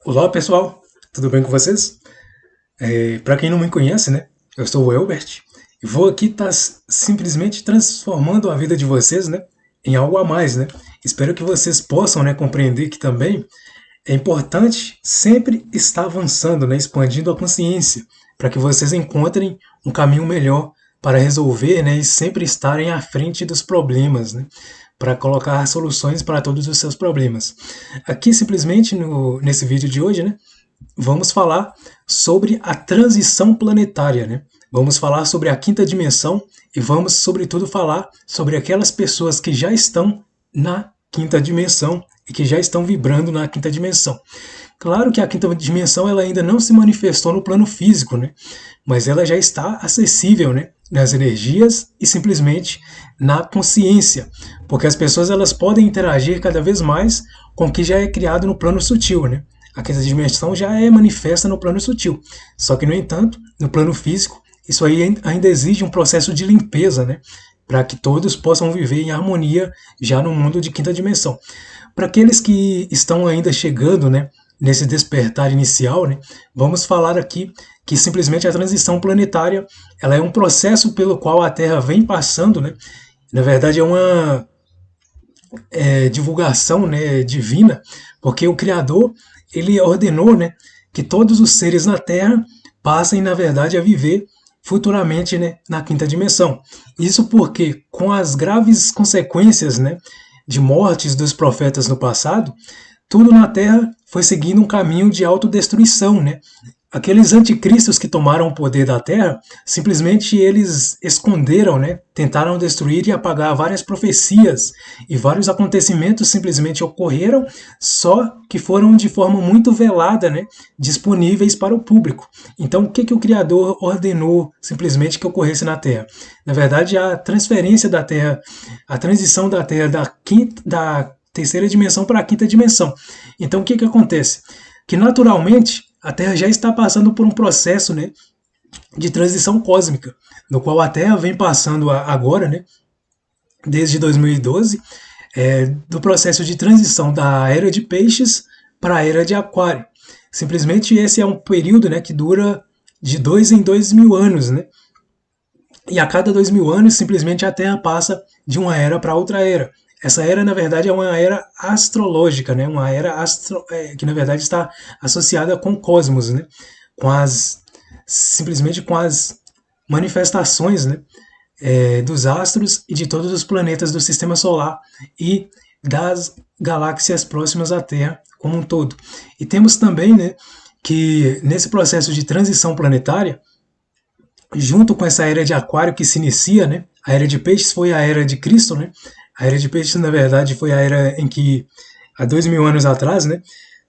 Olá pessoal, tudo bem com vocês? Para quem não me conhece, né? Eu sou o Elbert e vou aqui estar simplesmente transformando a vida de vocês, né? Em algo a mais, né? Espero que vocês possam, né, compreender que também é importante sempre estar avançando, né, expandindo a consciência, para que vocês encontrem um caminho melhor para resolver, né, e sempre estarem à frente dos problemas, né, para colocar soluções para todos os seus problemas. Aqui simplesmente nesse vídeo de hoje, né, vamos falar sobre a transição planetária, né? Vamos falar sobre a quinta dimensão e vamos, sobretudo, falar sobre aquelas pessoas que já estão na quinta dimensão e que já estão vibrando na quinta dimensão. Claro que a quinta dimensão ela ainda não se manifestou no plano físico, né? Mas ela já está acessível, né? Nas energias e simplesmente na consciência, porque as pessoas elas podem interagir cada vez mais com o que já é criado no plano sutil, né? A quinta dimensão já é manifesta no plano sutil, só que no entanto, no plano físico, isso aí ainda exige um processo de limpeza, né? Para que todos possam viver em harmonia já no mundo de quinta dimensão. Para aqueles que estão ainda chegando, né, nesse despertar inicial, né, vamos falar aqui que simplesmente a transição planetária ela é um processo pelo qual a Terra vem passando, né? Na verdade é uma divulgação, né, divina, porque o Criador ele ordenou, né, que todos os seres na Terra passem, na verdade, a viver futuramente, né, na quinta dimensão. Isso porque, com as graves consequências, né, de mortes dos profetas no passado, tudo na Terra foi seguindo um caminho de autodestruição, né? Aqueles anticristos que tomaram o poder da Terra, simplesmente eles esconderam, né? Tentaram destruir e apagar várias profecias e vários acontecimentos simplesmente ocorreram, só que foram de forma muito velada, né? Disponíveis para o público. Então, o que, que o Criador ordenou simplesmente que ocorresse na Terra? Na verdade, a transferência da Terra, a transição da Terra da terceira dimensão para a quinta dimensão. Então, o que, que acontece? Que naturalmente a Terra já está passando por um processo, né, de transição cósmica, no qual a Terra vem passando agora, né, desde 2012, do processo de transição da era de peixes para a era de aquário. Simplesmente esse é um período, né, que dura de 2 em 2 mil anos, né? E a cada 2 mil anos, simplesmente a Terra passa de uma era para outra era. Essa era, na verdade, é uma era astrológica, né? Uma era que, na verdade, está associada com o cosmos, né? Com as, simplesmente com as manifestações, né? Dos astros e de todos os planetas do Sistema Solar e das galáxias próximas à Terra como um todo. E temos também, né, que nesse processo de transição planetária, junto com essa era de aquário que se inicia, né? A era de peixes foi a era de Cristo, né? A era de peixes, na verdade, foi a era em que, há 2 mil anos atrás, né?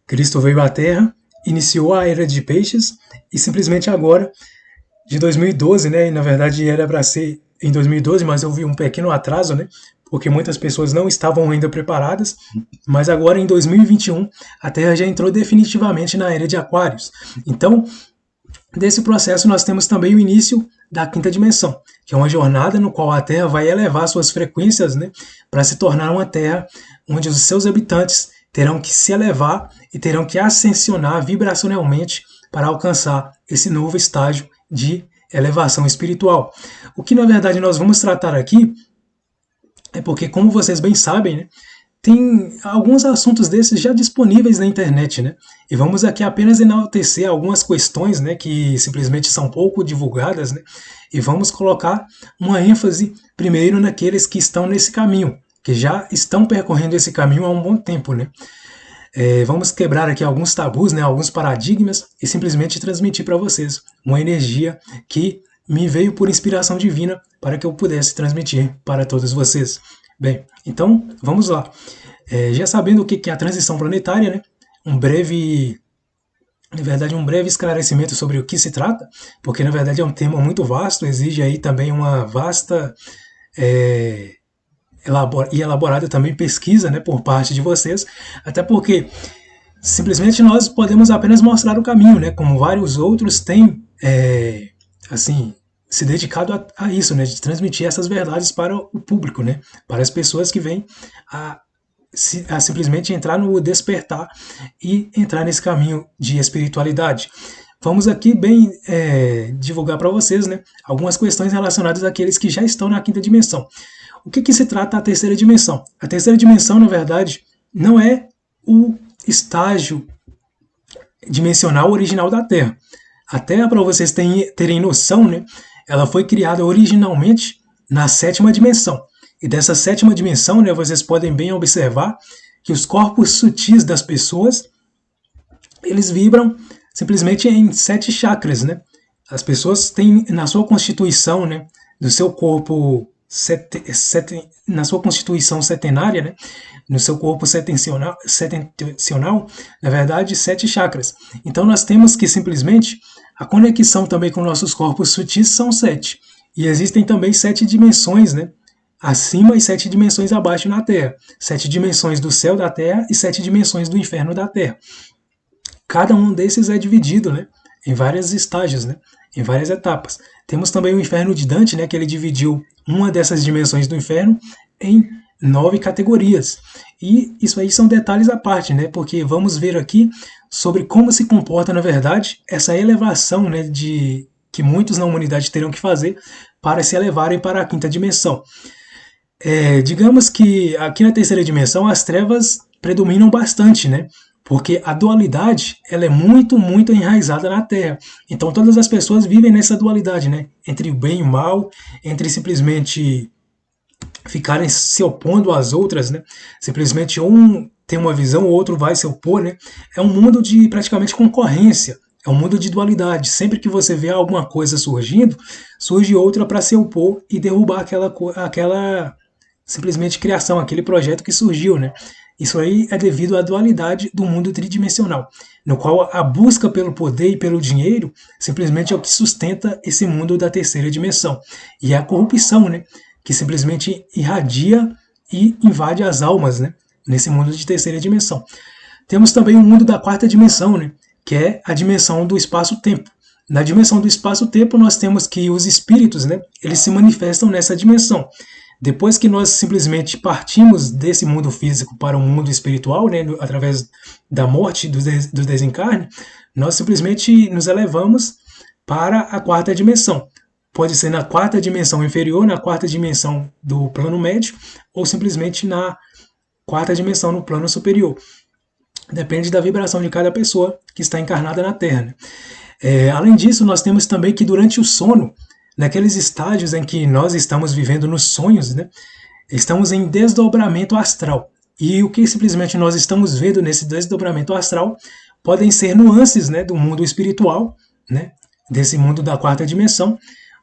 Cristo veio à Terra, iniciou a era de peixes e simplesmente agora, de 2012, né? E na verdade era para ser em 2012, mas eu vi um pequeno atraso, né? Porque muitas pessoas não estavam ainda preparadas, mas agora em 2021 a Terra já entrou definitivamente na era de aquários. Então, desse processo, nós temos também o início da quinta dimensão, que é uma jornada no qual a Terra vai elevar suas frequências, né, para se tornar uma Terra onde os seus habitantes terão que se elevar e terão que ascensionar vibracionalmente para alcançar esse novo estágio de elevação espiritual. O que, na verdade, nós vamos tratar aqui é porque, como vocês bem sabem, né, tem alguns assuntos desses já disponíveis na internet, né? E vamos aqui apenas enaltecer algumas questões, né, que simplesmente são pouco divulgadas, né? E vamos colocar uma ênfase primeiro naqueles que estão nesse caminho, que já estão percorrendo esse caminho há um bom tempo, né? Vamos quebrar aqui alguns tabus, né, alguns paradigmas e simplesmente transmitir para vocês uma energia que me veio por inspiração divina para que eu pudesse transmitir para todos vocês. Bem, então vamos lá. Já sabendo o que é a transição planetária, né? Na verdade, um breve esclarecimento sobre o que se trata, porque na verdade é um tema muito vasto, exige aí também uma vasta é, e elaborada também pesquisa, né, por parte de vocês, até porque simplesmente nós podemos apenas mostrar o caminho, né, como vários outros têm, assim, se dedicado a isso, né, de transmitir essas verdades para o público, né, para as pessoas que vêm a a simplesmente entrar no despertar e entrar nesse caminho de espiritualidade. Vamos aqui bem divulgar para vocês, né, algumas questões relacionadas àqueles que já estão na quinta dimensão. O que se trata a terceira dimensão? A terceira dimensão, na verdade, não é o estágio dimensional original da Terra. A Terra, para vocês terem noção, né, ela foi criada originalmente na sétima dimensão. E dessa sétima dimensão, né, vocês podem bem observar que os corpos sutis das pessoas, eles vibram simplesmente em 7 chakras, né? As pessoas têm na sua constituição, né, do seu corpo na sua constituição setenária, né, no seu corpo setencional, na verdade, 7 chakras. Então nós temos que simplesmente a conexão também com nossos corpos sutis são 7. E existem também 7 dimensões, né, acima e 7 dimensões abaixo na Terra. 7 dimensões do céu da Terra e 7 dimensões do inferno da Terra. Cada um desses é dividido, né, em vários estágios, né, em várias etapas. Temos também o inferno de Dante, né, que ele dividiu uma dessas dimensões do inferno em 9 categorias. E isso aí são detalhes à parte, né, porque vamos ver aqui sobre como se comporta, na verdade, essa elevação, né, que muitos na humanidade terão que fazer para se elevarem para a quinta dimensão. Digamos que aqui na terceira dimensão as trevas predominam bastante, né? Porque a dualidade ela é muito, muito enraizada na Terra. Então todas as pessoas vivem nessa dualidade, né? Entre o bem e o mal, entre simplesmente ficarem se opondo às outras, né? Simplesmente um tem uma visão, o outro vai se opor, né? É um mundo de praticamente concorrência. É um mundo de dualidade. Sempre que você vê alguma coisa surgindo, surge outra para se opor e derrubar aquela simplesmente criação, aquele projeto que surgiu, né? Isso aí é devido à dualidade do mundo tridimensional, no qual a busca pelo poder e pelo dinheiro simplesmente é o que sustenta esse mundo da terceira dimensão. E é a corrupção, né, que simplesmente irradia e invade as almas, né, nesse mundo de terceira dimensão. Temos também o mundo da quarta dimensão, né, que é a dimensão do espaço-tempo. Na dimensão do espaço-tempo nós temos que os espíritos, né, eles se manifestam nessa dimensão. Depois que nós simplesmente partimos desse mundo físico para o mundo espiritual, né, através da morte, do desencarne, nós simplesmente nos elevamos para a quarta dimensão. Pode ser na quarta dimensão inferior, na quarta dimensão do plano médio, ou simplesmente na quarta dimensão no plano superior. Depende da vibração de cada pessoa que está encarnada na Terra, né? Além disso, nós temos também que durante o sono, naqueles estágios em que nós estamos vivendo nos sonhos, né, estamos em desdobramento astral. E o que simplesmente nós estamos vendo nesse desdobramento astral podem ser nuances, né, do mundo espiritual, né, desse mundo da quarta dimensão,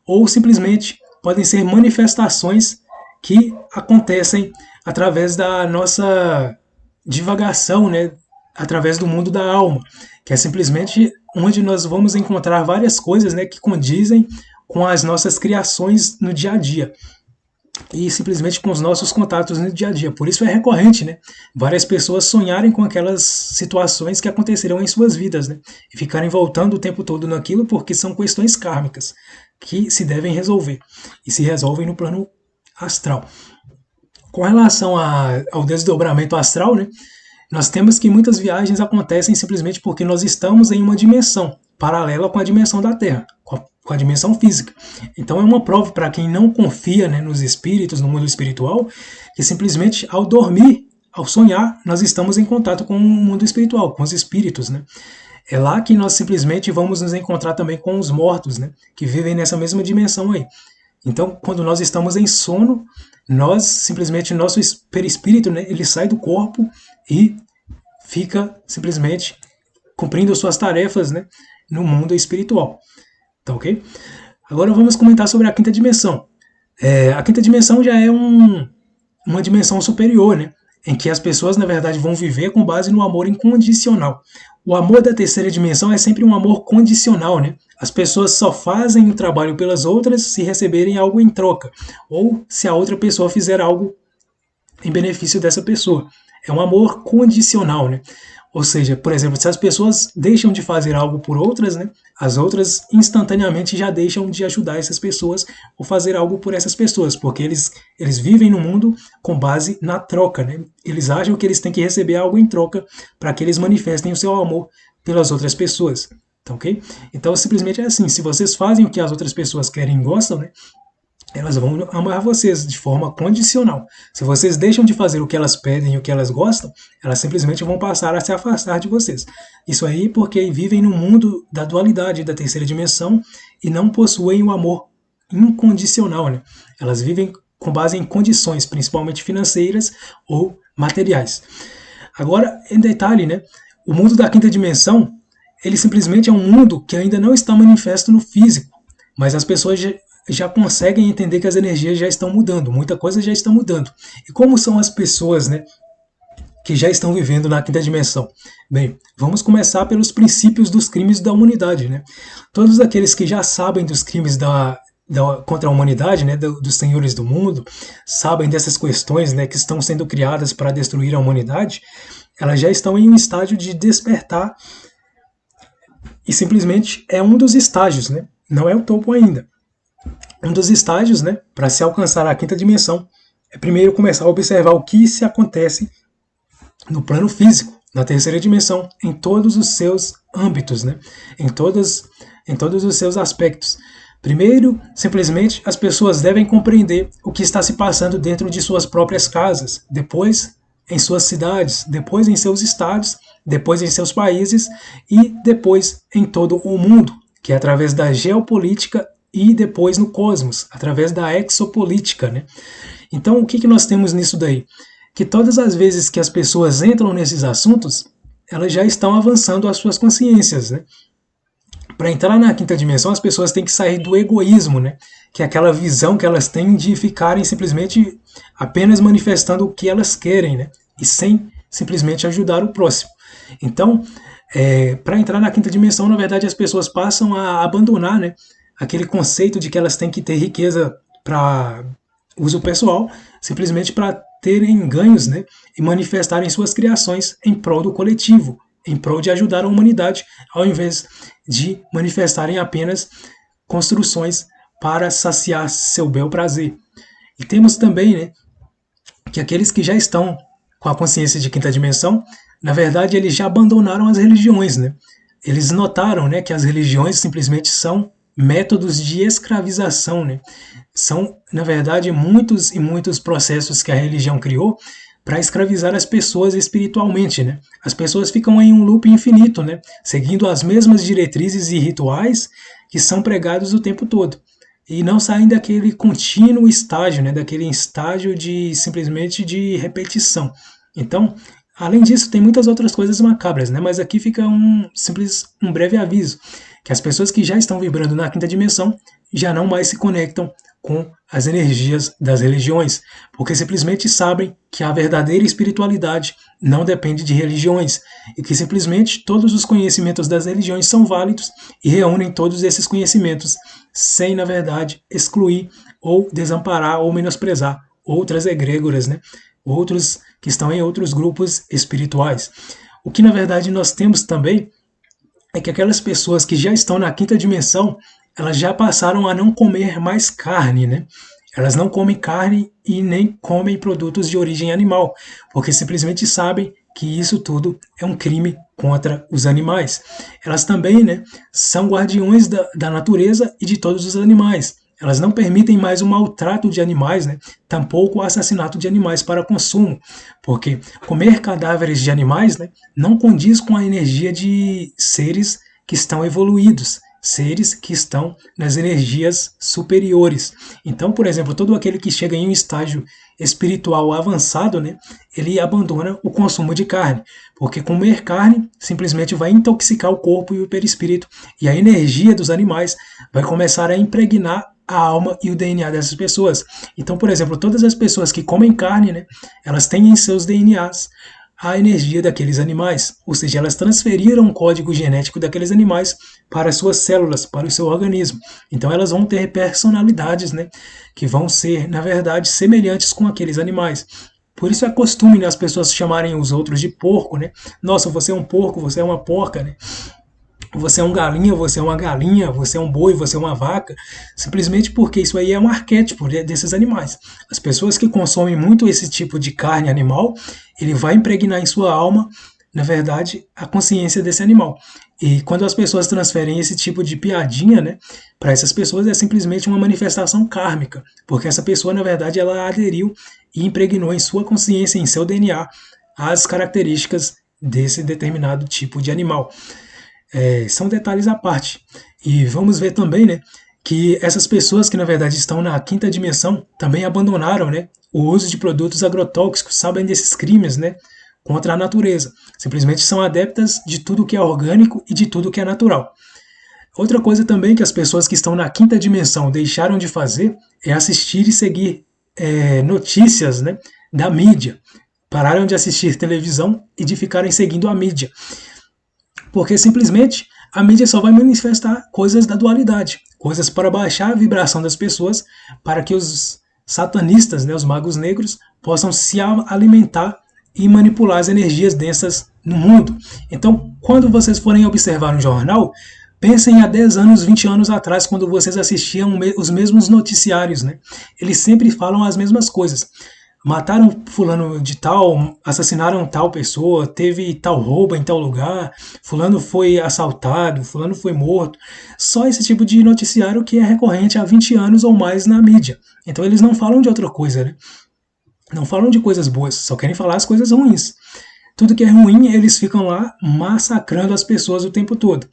ou simplesmente podem ser manifestações que acontecem através da nossa divagação, né, através do mundo da alma, que é simplesmente onde nós vamos encontrar várias coisas, né, que condizem com as nossas criações no dia a dia e simplesmente com os nossos contatos no dia a dia. Por isso é recorrente, né, várias pessoas sonharem com aquelas situações que aconteceram em suas vidas, né, e ficarem voltando o tempo todo naquilo porque são questões kármicas que se devem resolver e se resolvem no plano astral. Com relação ao desdobramento astral, né, nós temos que muitas viagens acontecem simplesmente porque nós estamos em uma dimensão paralela com a dimensão da Terra, com a dimensão física. Então é uma prova para quem não confia, né, nos espíritos, no mundo espiritual, que simplesmente ao dormir, ao sonhar, nós estamos em contato com o mundo espiritual, com os espíritos, né? É lá que nós simplesmente vamos nos encontrar também com os mortos, né, que vivem nessa mesma dimensão aí. Então, quando nós estamos em sono, nós simplesmente, nosso perispírito, né, ele sai do corpo e fica simplesmente cumprindo suas tarefas, né, no mundo espiritual. Tá ok? Agora vamos comentar sobre a quinta dimensão. A quinta dimensão já é uma dimensão superior, né, em que as pessoas, na verdade, vão viver com base no amor incondicional. O amor da terceira dimensão é sempre um amor condicional, né? As pessoas só fazem o trabalho pelas outras se receberem algo em troca, ou se a outra pessoa fizer algo em benefício dessa pessoa. É um amor condicional, né? Ou seja, por exemplo, se as pessoas deixam de fazer algo por outras, né, as outras instantaneamente já deixam de ajudar essas pessoas ou fazer algo por essas pessoas, porque eles vivem no mundo com base na troca. Né? Eles acham que eles têm que receber algo em troca para que eles manifestem o seu amor pelas outras pessoas. Tá, ok? Então, simplesmente é assim, se vocês fazem o que as outras pessoas querem e gostam, né, elas vão amar vocês de forma condicional. Se vocês deixam de fazer o que elas pedem e o que elas gostam, elas simplesmente vão passar a se afastar de vocês. Isso aí porque vivem no mundo da dualidade, da terceira dimensão, e não possuem o amor incondicional. Né? Elas vivem com base em condições, principalmente financeiras ou materiais. Agora, em detalhe, né, o mundo da quinta dimensão, ele simplesmente é um mundo que ainda não está manifesto no físico, mas as pessoas já conseguem entender que as energias já estão mudando, muita coisa já está mudando. E como são as pessoas, né, que já estão vivendo na quinta dimensão? Bem, vamos começar pelos princípios dos crimes da humanidade. Né? Todos aqueles que já sabem dos crimes contra a humanidade, né, dos senhores do mundo, sabem dessas questões, né, que estão sendo criadas para destruir a humanidade, elas já estão em um estágio de despertar, e simplesmente é um dos estágios, né? Não é o topo ainda. Um dos estágios, né, para se alcançar a quinta dimensão, é primeiro começar a observar o que se acontece no plano físico, na terceira dimensão, em todos os seus âmbitos, né, em todos os seus aspectos. Primeiro, simplesmente, as pessoas devem compreender o que está se passando dentro de suas próprias casas, depois em suas cidades, depois em seus estados, depois em seus países e depois em todo o mundo, que é através da geopolítica e depois no cosmos, através da exopolítica. Né? Então, o que nós temos nisso daí? Que todas as vezes que as pessoas entram nesses assuntos, elas já estão avançando as suas consciências. Né? Para entrar na quinta dimensão, as pessoas têm que sair do egoísmo, né? Que é aquela visão que elas têm de ficarem simplesmente apenas manifestando o que elas querem, né? E sem simplesmente ajudar o próximo. Então, para entrar na quinta dimensão, na verdade, as pessoas passam a abandonar, né, aquele conceito de que elas têm que ter riqueza para uso pessoal, simplesmente para terem ganhos, né, e manifestarem suas criações em prol do coletivo, em prol de ajudar a humanidade, ao invés de manifestarem apenas construções para saciar seu bel prazer. E temos também, né, que aqueles que já estão com a consciência de quinta dimensão, na verdade, eles já abandonaram as religiões. Né? Eles notaram, né, que as religiões simplesmente são métodos de escravização. Né? São, na verdade, muitos e muitos processos que a religião criou para escravizar as pessoas espiritualmente. Né? As pessoas ficam em um loop infinito, né, seguindo as mesmas diretrizes e rituais que são pregados o tempo todo. E não saem daquele contínuo estágio, né, daquele estágio de simplesmente de repetição. Então, além disso, tem muitas outras coisas macabras, né? Mas aqui fica um breve aviso, que as pessoas que já estão vibrando na quinta dimensão já não mais se conectam com as energias das religiões, porque simplesmente sabem que a verdadeira espiritualidade não depende de religiões, e que simplesmente todos os conhecimentos das religiões são válidos e reúnem todos esses conhecimentos, sem, na verdade, excluir ou desamparar ou menosprezar outras egrégoras, né? Outros que estão em outros grupos espirituais. O que, na verdade, nós temos também é que aquelas pessoas que já estão na quinta dimensão, elas já passaram a não comer mais carne, né? Elas não comem carne e nem comem produtos de origem animal, porque simplesmente sabem que isso tudo é um crime contra os animais. Elas também, né, são guardiões da natureza e de todos os animais. Elas não permitem mais o maltrato de animais, né? Tampouco o assassinato de animais para consumo, porque comer cadáveres de animais, né, não condiz com a energia de seres que estão evoluídos, seres que estão nas energias superiores. Então, por exemplo, todo aquele que chega em um estágio espiritual avançado, né, ele abandona o consumo de carne, porque comer carne simplesmente vai intoxicar o corpo e o perispírito, e a energia dos animais vai começar a impregnar a alma e o DNA dessas pessoas. Então, por exemplo, todas as pessoas que comem carne, né, elas têm em seus DNAs a energia daqueles animais, ou seja, elas transferiram o código genético daqueles animais para as suas células, para o seu organismo. Então elas vão ter personalidades, né, que vão ser, na verdade, semelhantes com aqueles animais. Por isso é costume, né, as pessoas chamarem os outros de porco, né? Nossa, você é um porco, você é uma porca, né? Você é um galinha, você é uma galinha, você é um boi, você é uma vaca, simplesmente porque isso aí é um arquétipo desses animais. As pessoas que consomem muito esse tipo de carne animal, ele vai impregnar em sua alma, na verdade, a consciência desse animal. E quando as pessoas transferem esse tipo de piadinha, né, para essas pessoas é simplesmente uma manifestação kármica, porque essa pessoa, na verdade, ela aderiu e impregnou em sua consciência, em seu DNA, as características desse determinado tipo de animal. São detalhes à parte. E vamos ver também, né, que essas pessoas que na verdade estão na quinta dimensão também abandonaram, né, o uso de produtos agrotóxicos, sabem desses crimes, né, contra a natureza. Simplesmente são adeptas de tudo que é orgânico e de tudo que é natural. Outra coisa também que as pessoas que estão na quinta dimensão deixaram de fazer é assistir e seguir notícias, né, da mídia. Pararam de assistir televisão e de ficarem seguindo a mídia. Porque simplesmente a mídia só vai manifestar coisas da dualidade, coisas para baixar a vibração das pessoas, para que os satanistas, né, os magos negros, possam se alimentar e manipular as energias densas no mundo. Então, quando vocês forem observar um jornal, pensem há 10 anos, 20 anos atrás, quando vocês assistiam os mesmos noticiários, né? Eles sempre falam as mesmas coisas. Mataram fulano de tal, assassinaram tal pessoa, teve tal roubo em tal lugar, fulano foi assaltado, fulano foi morto. Só esse tipo de noticiário que é recorrente há 20 anos ou mais na mídia. Então eles não falam de outra coisa, né? Não falam de coisas boas, só querem falar as coisas ruins. Tudo que é ruim, eles ficam lá massacrando as pessoas o tempo todo.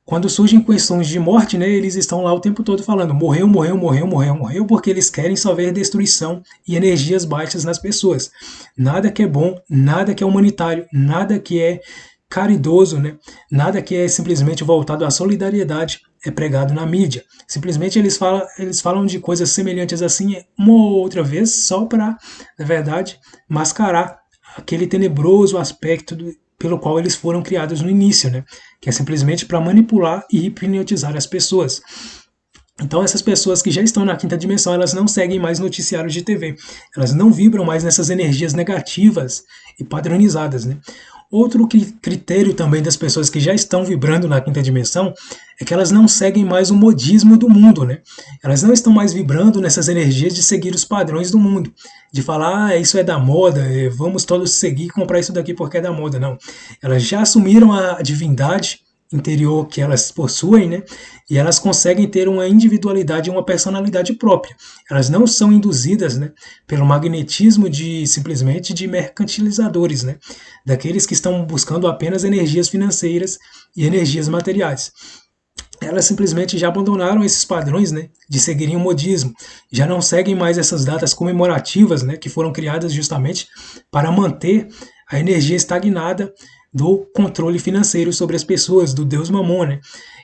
Quando surgem questões de morte, né, eles estão lá o tempo todo falando morreu, morreu, morreu, morreu, morreu, porque eles querem só ver destruição e energias baixas nas pessoas. Nada que é bom, nada que é humanitário, nada que é caridoso, né, nada que é simplesmente voltado à solidariedade é pregado na mídia. Simplesmente eles falam de coisas semelhantes assim uma ou outra vez só para, na verdade, mascarar aquele tenebroso aspecto pelo qual eles foram criados no início, né? Que é simplesmente para manipular e hipnotizar as pessoas. Então essas pessoas que já estão na quinta dimensão, elas não seguem mais noticiários de TV, elas não vibram mais nessas energias negativas e padronizadas, né? Outro critério também das pessoas que já estão vibrando na quinta dimensão é que elas não seguem mais o modismo do mundo, né? Elas não estão mais vibrando nessas energias de seguir os padrões do mundo, de falar, isso é da moda, vamos todos seguir e comprar isso daqui porque é da moda, não. Elas já assumiram a divindade interior que elas possuem, né? E elas conseguem ter uma individualidade e uma personalidade própria. Elas não são induzidas, né, pelo magnetismo de simplesmente de mercantilizadores, né? Daqueles que estão buscando apenas energias financeiras e energias materiais. Elas simplesmente já abandonaram esses padrões, né, de seguirem o modismo, já não seguem mais essas datas comemorativas, né, que foram criadas justamente para manter a energia estagnada do controle financeiro sobre as pessoas, do Deus Mamon, né?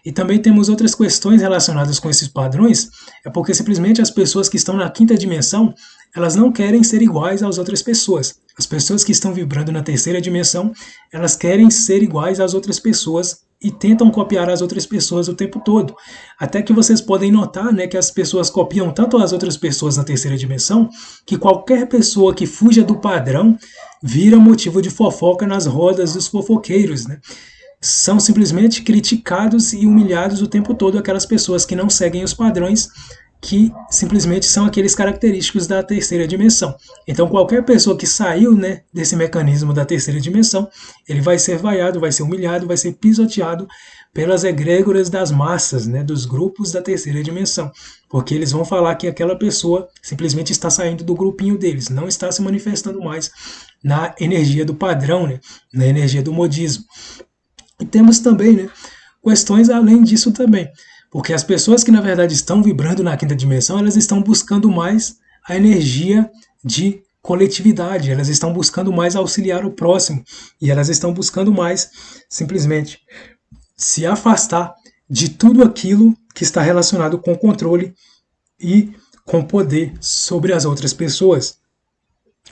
E também temos outras questões relacionadas com esses padrões, é porque simplesmente as pessoas que estão na quinta dimensão, elas não querem ser iguais às outras pessoas. As pessoas que estão vibrando na terceira dimensão, elas querem ser iguais às outras pessoas e tentam copiar as outras pessoas o tempo todo. Até que vocês podem notar, né, que as pessoas copiam tanto as outras pessoas na terceira dimensão, que qualquer pessoa que fuja do padrão vira motivo de fofoca nas rodas dos fofoqueiros, né? São simplesmente criticados e humilhados o tempo todo aquelas pessoas que não seguem os padrões, que simplesmente são aqueles característicos da terceira dimensão. Então qualquer pessoa que saiu, né, desse mecanismo da terceira dimensão, ele vai ser vaiado, vai ser humilhado, vai ser pisoteado pelas egrégoras das massas, né, dos grupos da terceira dimensão, porque eles vão falar que aquela pessoa simplesmente está saindo do grupinho deles, não está se manifestando mais na energia do padrão, né, na energia do modismo. E temos também, né, questões além disso também. Porque as pessoas que na verdade estão vibrando na quinta dimensão, elas estão buscando mais a energia de coletividade, elas estão buscando mais auxiliar o próximo e elas estão buscando mais simplesmente se afastar de tudo aquilo que está relacionado com controle e com poder sobre as outras pessoas.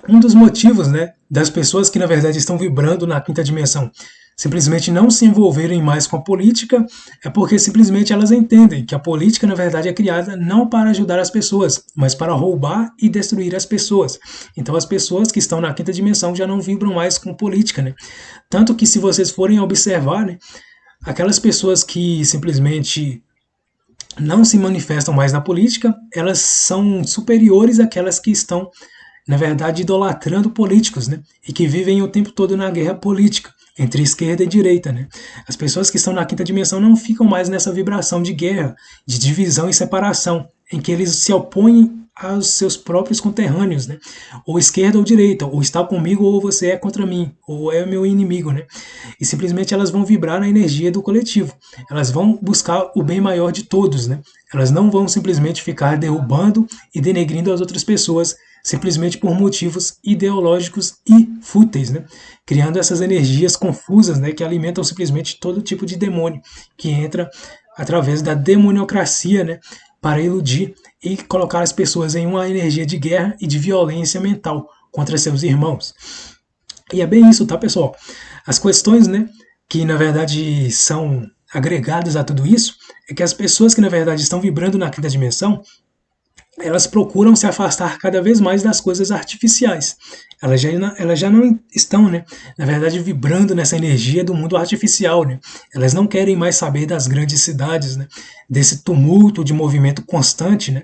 Um dos motivos, né, das pessoas que na verdade estão vibrando na quinta dimensão simplesmente não se envolverem mais com a política é porque simplesmente elas entendem que a política na verdade é criada não para ajudar as pessoas, mas para roubar e destruir as pessoas. Então as pessoas que estão na quinta dimensão já não vibram mais com política, né? Tanto que se vocês forem observar, né, aquelas pessoas que simplesmente não se manifestam mais na política, elas são superiores àquelas que estão, na verdade, idolatrando políticos, né? E que vivem o tempo todo na guerra política entre esquerda e direita, né? As pessoas que estão na quinta dimensão não ficam mais nessa vibração de guerra, de divisão e separação, em que eles se opõem aos seus próprios conterrâneos, né? Ou esquerda ou direita, ou está comigo ou você é contra mim, ou é meu inimigo, né? E simplesmente elas vão vibrar na energia do coletivo. Elas vão buscar o bem maior de todos, né? Elas não vão simplesmente ficar derrubando e denegrindo as outras pessoas simplesmente por motivos ideológicos e fúteis, né? Criando essas energias confusas, né, que alimentam simplesmente todo tipo de demônio que entra através da demoniocracia, né, para iludir e colocar as pessoas em uma energia de guerra e de violência mental contra seus irmãos. E é bem isso, tá, pessoal? As questões, né, que na verdade são agregadas a tudo isso, é que as pessoas que na verdade estão vibrando na quinta dimensão, elas procuram se afastar cada vez mais das coisas artificiais. Elas já não estão, né, na verdade, vibrando nessa energia do mundo artificial. Né? Elas não querem mais saber das grandes cidades, né, desse tumulto de movimento constante, né,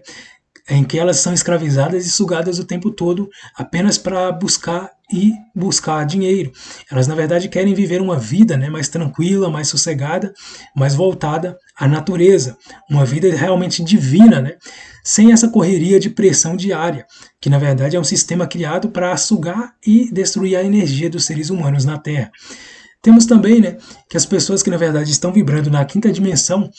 em que elas são escravizadas e sugadas o tempo todo apenas para buscar dinheiro. Elas, na verdade, querem viver uma vida, né, mais tranquila, mais sossegada, mais voltada à natureza, uma vida realmente divina, né, sem essa correria de pressão diária, que na verdade é um sistema criado para sugar e destruir a energia dos seres humanos na Terra. Temos também, né, que as pessoas que na verdade estão vibrando na quinta dimensão,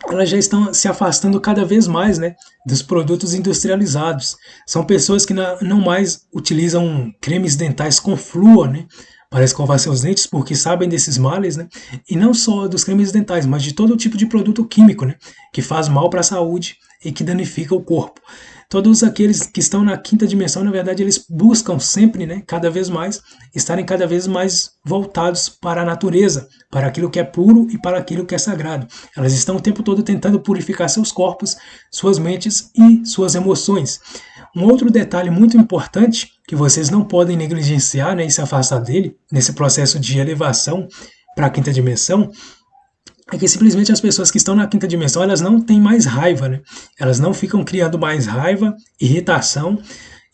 elas já estão se afastando cada vez mais, né, dos produtos industrializados. São pessoas que não mais utilizam cremes dentais com flúor, né, para escovar seus dentes, porque sabem desses males, né, e não só dos cremes dentais, mas de todo tipo de produto químico, né, que faz mal para a saúde e que danifica o corpo. Todos aqueles que estão na quinta dimensão, na verdade, eles buscam sempre, né, cada vez mais, estarem cada vez mais voltados para a natureza, para aquilo que é puro e para aquilo que é sagrado. Elas estão o tempo todo tentando purificar seus corpos, suas mentes e suas emoções. Um outro detalhe muito importante que vocês não podem negligenciar, né, e se afastar dele, nesse processo de elevação para a quinta dimensão, é que simplesmente as pessoas que estão na quinta dimensão, elas não têm mais raiva, né? Elas não ficam criando mais raiva, irritação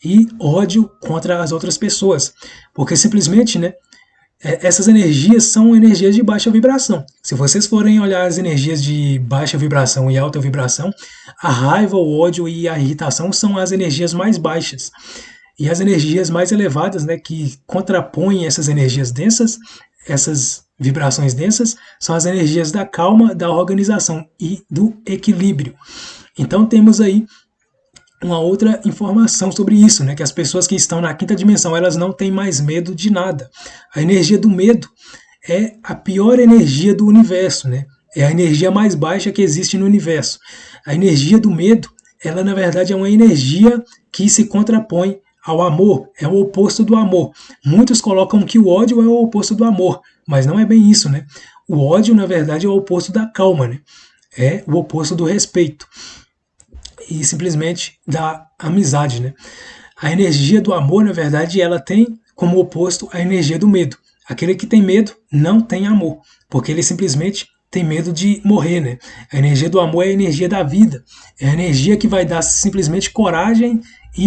e ódio contra as outras pessoas, porque simplesmente, né, essas energias são energias de baixa vibração. Se vocês forem olhar as energias de baixa vibração e alta vibração, a raiva, o ódio e a irritação são as energias mais baixas. E as energias mais elevadas, né, que contrapõem essas energias densas, essas vibrações densas, são as energias da calma, da organização e do equilíbrio. Então temos aí uma outra informação sobre isso, né, que as pessoas que estão na quinta dimensão, elas não têm mais medo de nada. A energia do medo é a pior energia do universo, né? É a energia mais baixa que existe no universo. A energia do medo, ela na verdade é uma energia que se contrapõe ao amor, é o oposto do amor. Muitos colocam que o ódio é o oposto do amor, mas não é bem isso, né? O ódio, na verdade, é o oposto da calma, né? É o oposto do respeito e simplesmente da amizade, né? A energia do amor, na verdade, ela tem como oposto a energia do medo. Aquele que tem medo não tem amor, porque ele simplesmente tem medo de morrer, né? A energia do amor é a energia da vida, é a energia que vai dar simplesmente coragem e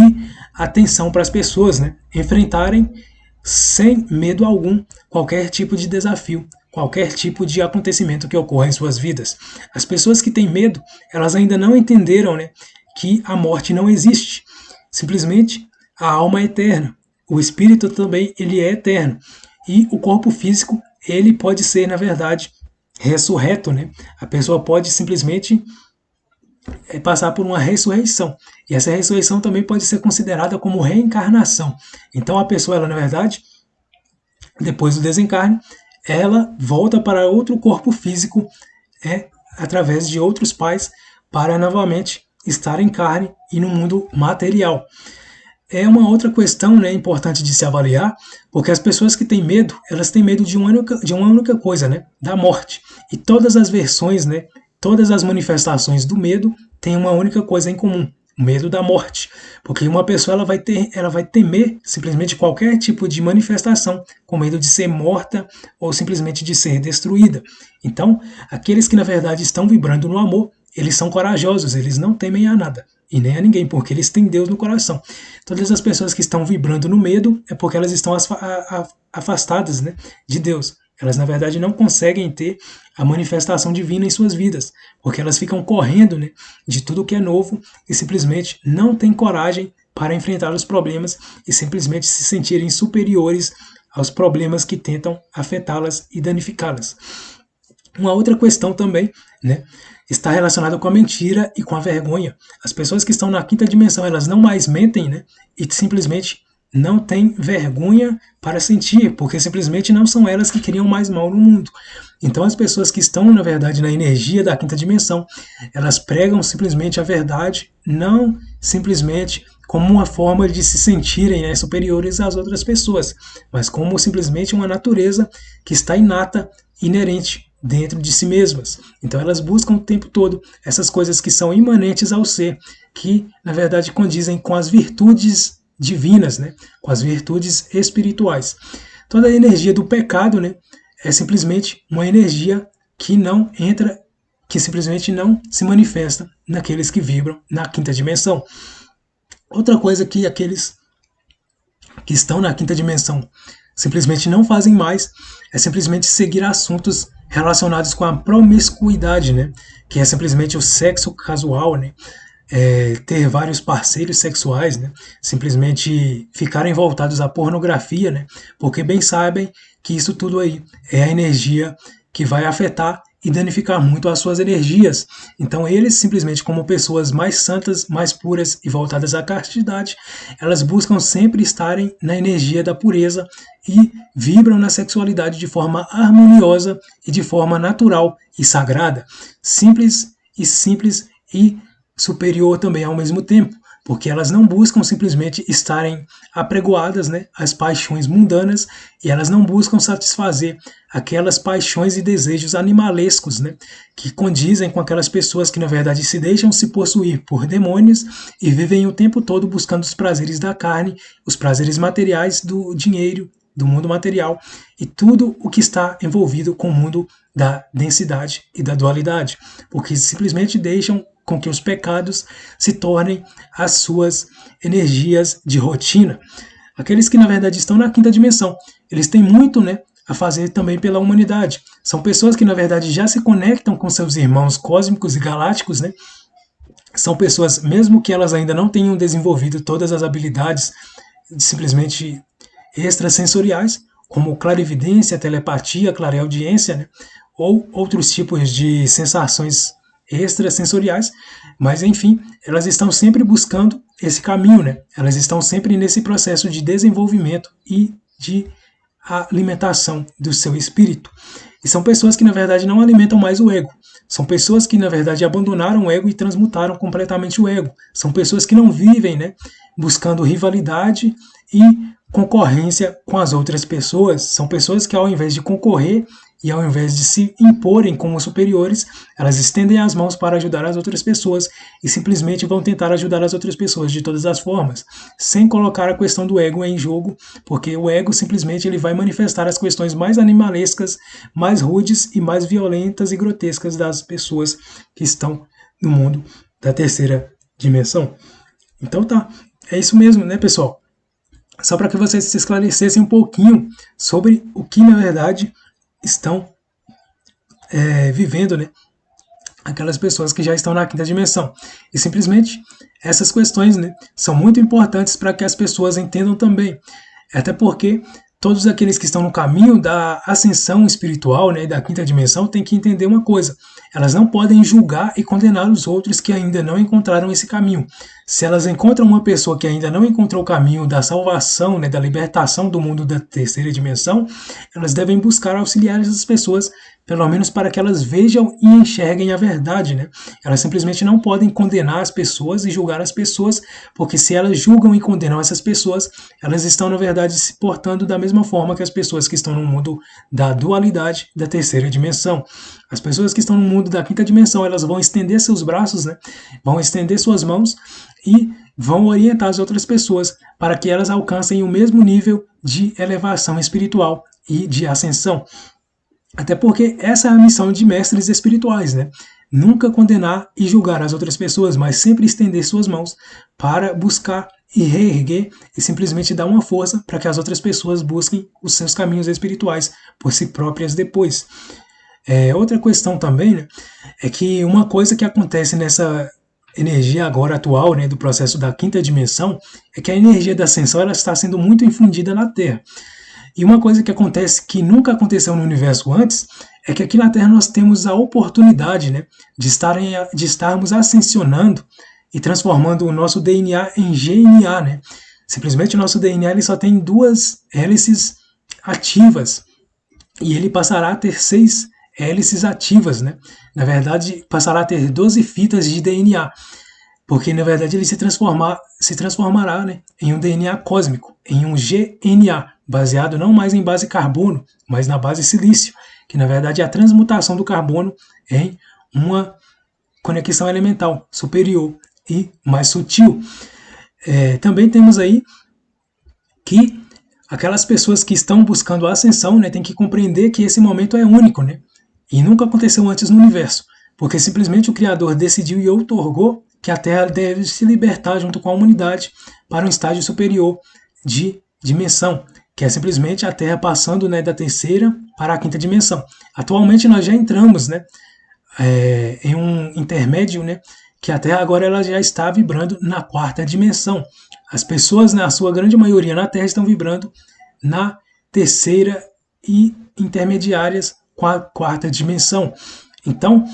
atenção para as pessoas, né, enfrentarem sem medo algum qualquer tipo de desafio, qualquer tipo de acontecimento que ocorra em suas vidas. As pessoas que têm medo, elas ainda não entenderam, né, que a morte não existe. Simplesmente a alma é eterna. O espírito também ele é eterno. E o corpo físico, ele pode ser, na verdade, ressurreto, né? A pessoa pode simplesmente passar por uma ressurreição. E essa ressurreição também pode ser considerada como reencarnação. Então a pessoa, ela, na verdade, depois do desencarne, ela volta para outro corpo físico, através de outros pais, para novamente estar em carne e no mundo material. é uma outra questão, né, importante de se avaliar, porque as pessoas que têm medo, elas têm medo de uma única coisa, né, da morte. E todas as versões, né, todas as manifestações do medo têm uma única coisa em comum: o medo da morte. Porque uma pessoa ela vai temer simplesmente qualquer tipo de manifestação, com medo de ser morta ou simplesmente de ser destruída. Então, aqueles que na verdade estão vibrando no amor, eles são corajosos, eles não temem a nada e nem a ninguém, porque eles têm Deus no coração. Todas as pessoas que estão vibrando no medo é porque elas estão afastadas, né, de Deus. Elas, na verdade, não conseguem ter a manifestação divina em suas vidas, porque elas ficam correndo, né, de tudo que é novo e simplesmente não têm coragem para enfrentar os problemas e simplesmente se sentirem superiores aos problemas que tentam afetá-las e danificá-las. Uma outra questão também, né, está relacionada com a mentira e com a vergonha. As pessoas que estão na quinta dimensão, elas não mais mentem, né, e simplesmente não têm vergonha para sentir, porque simplesmente não são elas que criam mais mal no mundo. Então as pessoas que estão, na verdade, na energia da quinta dimensão, elas pregam simplesmente a verdade, não simplesmente como uma forma de se sentirem, né, superiores às outras pessoas, mas como simplesmente uma natureza que está inata, inerente dentro de si mesmas. Então elas buscam o tempo todo essas coisas que são imanentes ao ser, que na verdade condizem com as virtudes divinas, né, com as virtudes espirituais. Toda a energia do pecado, né, é simplesmente uma energia que não entra, que simplesmente não se manifesta naqueles que vibram na quinta dimensão. Outra coisa que aqueles que estão na quinta dimensão simplesmente não fazem mais é simplesmente seguir assuntos relacionados com a promiscuidade, né, que é simplesmente o sexo casual, né, ter vários parceiros sexuais, né, simplesmente ficarem voltados à pornografia, né, porque bem sabem que isso tudo aí é a energia que vai afetar e danificar muito as suas energias. Então eles simplesmente, como pessoas mais santas, mais puras e voltadas à castidade, elas buscam sempre estarem na energia da pureza e vibram na sexualidade de forma harmoniosa e de forma natural e sagrada, simples e superior também ao mesmo tempo, porque elas não buscam simplesmente estarem apregoadas, né, às paixões mundanas, e elas não buscam satisfazer aquelas paixões e desejos animalescos, né, que condizem com aquelas pessoas que na verdade se deixam se possuir por demônios e vivem o tempo todo buscando os prazeres da carne, os prazeres materiais do dinheiro, do mundo material e tudo o que está envolvido com o mundo da densidade e da dualidade, porque simplesmente deixam com que os pecados se tornem as suas energias de rotina. Aqueles que na verdade estão na quinta dimensão, eles têm muito, né, a fazer também pela humanidade. São pessoas que na verdade já se conectam com seus irmãos cósmicos e galácticos, né? São pessoas, mesmo que elas ainda não tenham desenvolvido todas as habilidades simplesmente extrasensoriais, como clarividência, telepatia, clareaudiência, né, ou outros tipos de sensações extrasensoriais, mas enfim, elas estão sempre buscando esse caminho, né? Elas estão sempre nesse processo de desenvolvimento e de alimentação do seu espírito. E são pessoas que na verdade não alimentam mais o ego. São pessoas que na verdade abandonaram o ego e transmutaram completamente o ego. São pessoas que não vivem, né, buscando rivalidade e concorrência com as outras pessoas. São pessoas que ao invés de concorrer e ao invés de se imporem como superiores, elas estendem as mãos para ajudar as outras pessoas e simplesmente vão tentar ajudar as outras pessoas de todas as formas, sem colocar a questão do ego em jogo, porque o ego simplesmente ele vai manifestar as questões mais animalescas, mais rudes e mais violentas e grotescas das pessoas que estão no mundo da terceira dimensão. Então tá, é isso mesmo, né, pessoal? Só para que vocês se esclarecessem um pouquinho sobre o que na verdade estão vivendo, né, aquelas pessoas que já estão na quinta dimensão. E simplesmente essas questões, né, são muito importantes para que as pessoas entendam também. Até porque todos aqueles que estão no caminho da ascensão espiritual, né, da quinta dimensão têm que entender uma coisa: elas não podem julgar e condenar os outros que ainda não encontraram esse caminho. Se elas encontram uma pessoa que ainda não encontrou o caminho da salvação, né, da libertação do mundo da terceira dimensão, elas devem buscar auxiliar essas pessoas, pelo menos para que elas vejam e enxerguem a verdade, né? Elas simplesmente não podem condenar as pessoas e julgar as pessoas, porque se elas julgam e condenam essas pessoas, elas estão, na verdade, se portando da mesma forma que as pessoas que estão no mundo da dualidade da terceira dimensão. As pessoas que estão no mundo da quinta dimensão, elas vão estender seus braços, né? Vão estender suas mãos e vão orientar as outras pessoas para que elas alcancem o mesmo nível de elevação espiritual e de ascensão. Até porque essa é a missão de mestres espirituais, né? Nunca condenar e julgar as outras pessoas, mas sempre estender suas mãos para buscar e reerguer e simplesmente dar uma força para que as outras pessoas busquem os seus caminhos espirituais por si próprias depois. Outra questão também, né, é que uma coisa que acontece nessa energia agora atual, né, do processo da quinta dimensão, é que a energia da ascensão ela está sendo muito infundida na Terra. E uma coisa que acontece que nunca aconteceu no universo antes é que aqui na Terra nós temos a oportunidade, né, de estarmos ascensionando e transformando o nosso DNA em GNA, né? Simplesmente o nosso DNA ele só tem 2 hélices ativas e ele passará a ter 6 hélices ativas, né? Na verdade, passará a ter 12 fitas de DNA, porque na verdade ele se transformará, né, em um DNA cósmico, em um GNA, baseado não mais em base carbono, mas na base silício, que na verdade é a transmutação do carbono em uma conexão elemental superior e mais sutil. Também temos aí que aquelas pessoas que estão buscando a ascensão, né, têm que compreender que esse momento é único, né, e nunca aconteceu antes no universo, porque simplesmente o Criador decidiu e outorgou que a Terra deve se libertar junto com a humanidade para um estágio superior de dimensão, que é simplesmente a Terra passando, né, da terceira para a quinta dimensão. Atualmente nós já entramos, né, em um intermédio, né, que a Terra agora ela já está vibrando na quarta dimensão. As pessoas, na sua grande maioria na Terra, estão vibrando na terceira e intermediárias com a quarta dimensão. Então,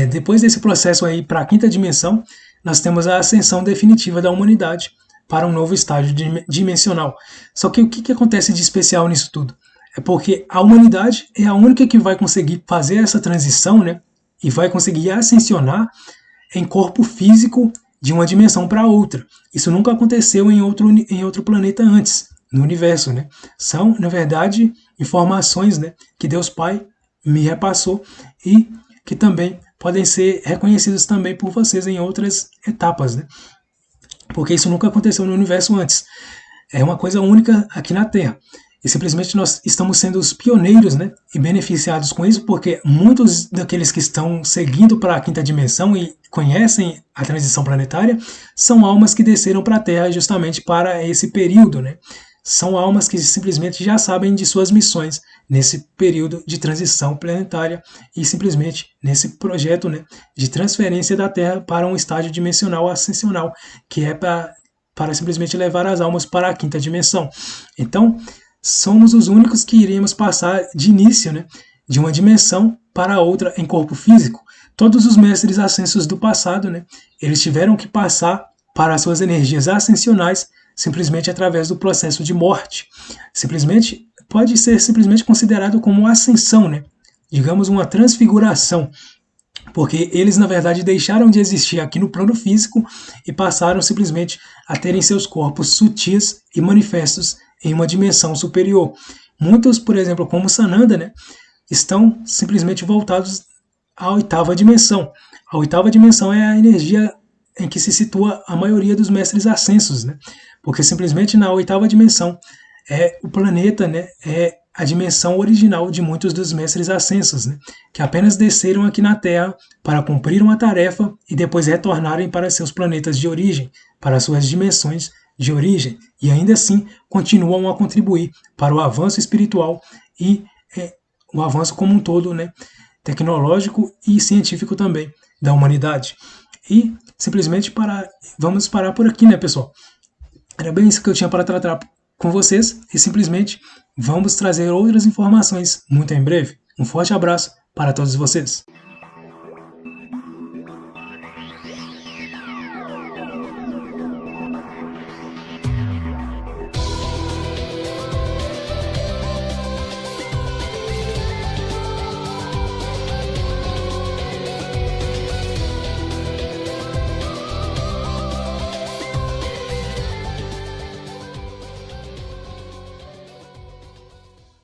depois desse processo aí para a quinta dimensão, nós temos a ascensão definitiva da humanidade para um novo estágio dimensional. Só que o que acontece de especial nisso tudo? É porque a humanidade é a única que vai conseguir fazer essa transição, né? E vai conseguir ascensionar em corpo físico de uma dimensão para outra. Isso nunca aconteceu em outro planeta antes, no universo, né? São, na verdade, informações, né, que Deus Pai me repassou e que também podem ser reconhecidas também por vocês em outras etapas, né? Porque isso nunca aconteceu no universo antes. É uma coisa única aqui na Terra. E simplesmente nós estamos sendo os pioneiros, né, e beneficiados com isso, porque muitos daqueles que estão seguindo para a quinta dimensão e conhecem a transição planetária são almas que desceram para a Terra justamente para esse período, né? São almas que simplesmente já sabem de suas missões nesse período de transição planetária e simplesmente nesse projeto, né, de transferência da Terra para um estágio dimensional ascensional, que é para simplesmente levar as almas para a quinta dimensão. Então, somos os únicos que iremos passar de início, né, de uma dimensão para outra em corpo físico. Todos os mestres ascensos do passado, né, eles tiveram que passar para as suas energias ascensionais simplesmente através do processo de morte. Simplesmente pode ser simplesmente considerado como uma ascensão, né? Digamos uma transfiguração, porque eles na verdade deixaram de existir aqui no plano físico e passaram simplesmente a terem seus corpos sutis e manifestos em uma dimensão superior. Muitos, por exemplo, como Sananda, né, estão simplesmente voltados à oitava dimensão. A oitava dimensão é a energia em que se situa a maioria dos mestres ascensos, né? Porque simplesmente na oitava dimensão o planeta, né, é a dimensão original de muitos dos mestres ascensos, né, que apenas desceram aqui na Terra para cumprir uma tarefa e depois retornarem para seus planetas de origem, para suas dimensões de origem, e ainda assim continuam a contribuir para o avanço espiritual e o avanço como um todo, né, tecnológico e científico também da humanidade. E simplesmente vamos parar por aqui, né, pessoal? Era bem isso que eu tinha para tratar com vocês e simplesmente vamos trazer outras informações muito em breve. Um forte abraço para todos vocês.